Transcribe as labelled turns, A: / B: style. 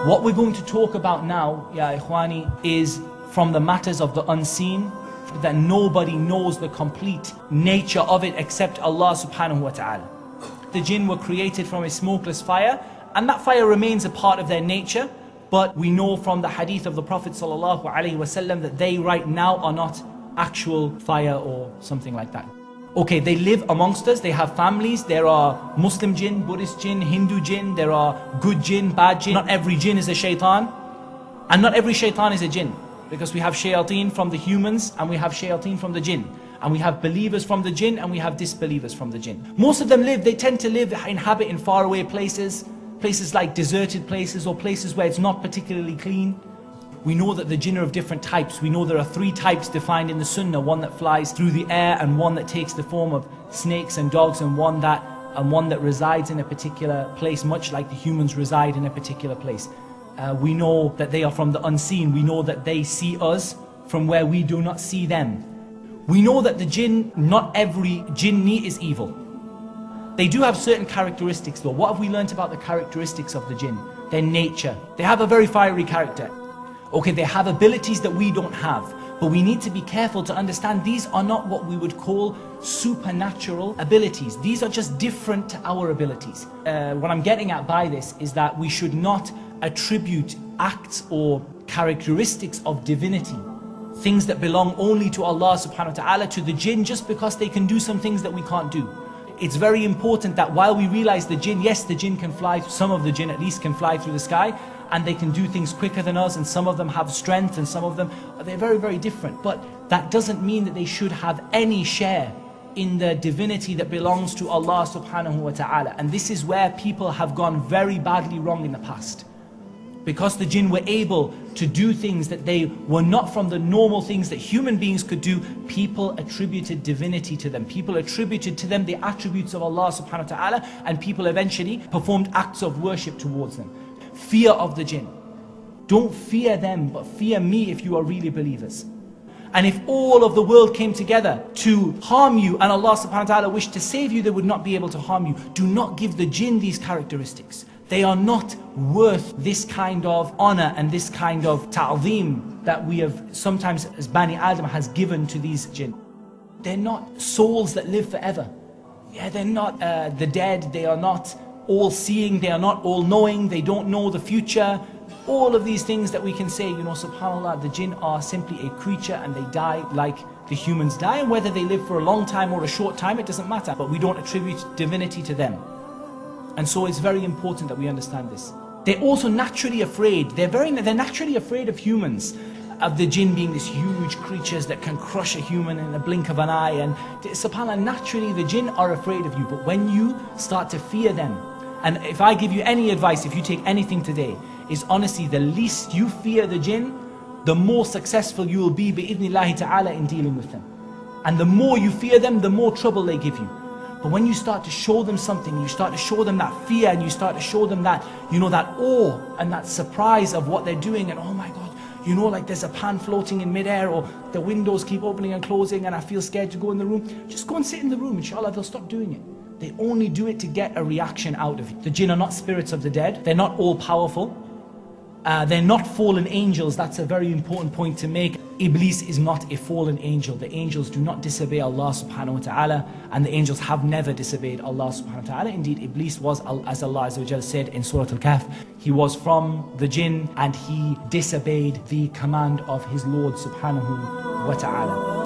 A: What we're going to talk about now, Ya Ikhwani, is from the matters of the unseen, that nobody knows the complete nature of it except Allah subhanahu wa ta'ala. The jinn were created from a smokeless fire, and that fire remains a part of their nature, but we know from the hadith of the Prophet ﷺ that they right now are not actual fire or something like that. Okay, they live amongst us, they have families, there are Muslim jinn, Buddhist jinn, Hindu jinn, there are good jinn, bad jinn. Not every jinn is a shaitan, and not every shaitan is a jinn, because we have shayateen from the humans and we have shayateen from the jinn. And we have believers from the jinn and we have disbelievers from the jinn. Most of them they tend to inhabit in faraway places, places like deserted places or places where it's not particularly clean. We know that the jinn are of different types. We know there are 3 types defined in the sunnah, one that flies through the air and one that takes the form of snakes and dogs and one that resides in a particular place, much like the humans reside in a particular place. We know that they are from the unseen. We know that they see us from where we do not see them. We know that the jinn, not every jinni is evil. They do have certain characteristics though. What have we learnt about the characteristics of the jinn? Their nature. They have a very fiery character. Okay, they have abilities that we don't have. But we need to be careful to understand these are not what we would call supernatural abilities. These are just different to our abilities. What I'm getting at by this is that we should not attribute acts or characteristics of divinity, things that belong only to Allah subhanahu wa ta'ala, to the jinn just because they can do some things that we can't do. It's very important that while we realize the jinn, yes, the jinn can fly, some of the jinn at least can fly through the sky, and they can do things quicker than us, and some of them have strength, and some of them, they're very, very different. But that doesn't mean that they should have any share in the divinity that belongs to Allah subhanahu wa ta'ala. And this is where people have gone very badly wrong in the past. Because the jinn were able to do things that they were not from the normal things that human beings could do, people attributed divinity to them. People attributed to them the attributes of Allah subhanahu wa ta'ala, and people eventually performed acts of worship towards them. Fear of the jinn. Don't fear them, but fear me if you are really believers. And if all of the world came together to harm you and Allah subhanahu wa ta'ala wished to save you, they would not be able to harm you. Do not give the jinn these characteristics. They are not worth this kind of honor and this kind of ta'zeem that we have sometimes as Bani Adam has given to these jinn. They're not souls that live forever. Yeah, they're not the dead, they are not all-seeing, they are not all-knowing, they don't know the future. All of these things that we can say, you know, subhanAllah, the jinn are simply a creature and they die like the humans die. And whether they live for a long time or a short time, it doesn't matter. But we don't attribute divinity to them. And so it's very important that we understand this. They're also naturally afraid. They're naturally afraid of humans. Of the jinn being these huge creatures that can crush a human in a blink of an eye. And subhanAllah, naturally the jinn are afraid of you. But when you start to fear them, and if I give you any advice, if you take anything today, is honestly the least you fear the jinn, the more successful you will be bi'idhnillahi ta'ala in dealing with them. And the more you fear them, the more trouble they give you. But when you start to show them something, you start to show them that fear, and you start to show them that, you know, that awe and that surprise of what they're doing, and oh my God, you know, like there's a pan floating in midair, or the windows keep opening and closing and I feel scared to go in the room. Just go and sit in the room, inshallah they'll stop doing it. They only do it to get a reaction out of you. The jinn are not spirits of the dead. They're not all powerful. They're not fallen angels. That's a very important point to make. Iblis is not a fallen angel. The angels do not disobey Allah subhanahu wa ta'ala, and the angels have never disobeyed Allah subhanahu wa ta'ala. Indeed, Iblis was, as Allah Azza wa Jalla said in Surah Al-Kahf, he was from the jinn and he disobeyed the command of his Lord subhanahu wa ta'ala.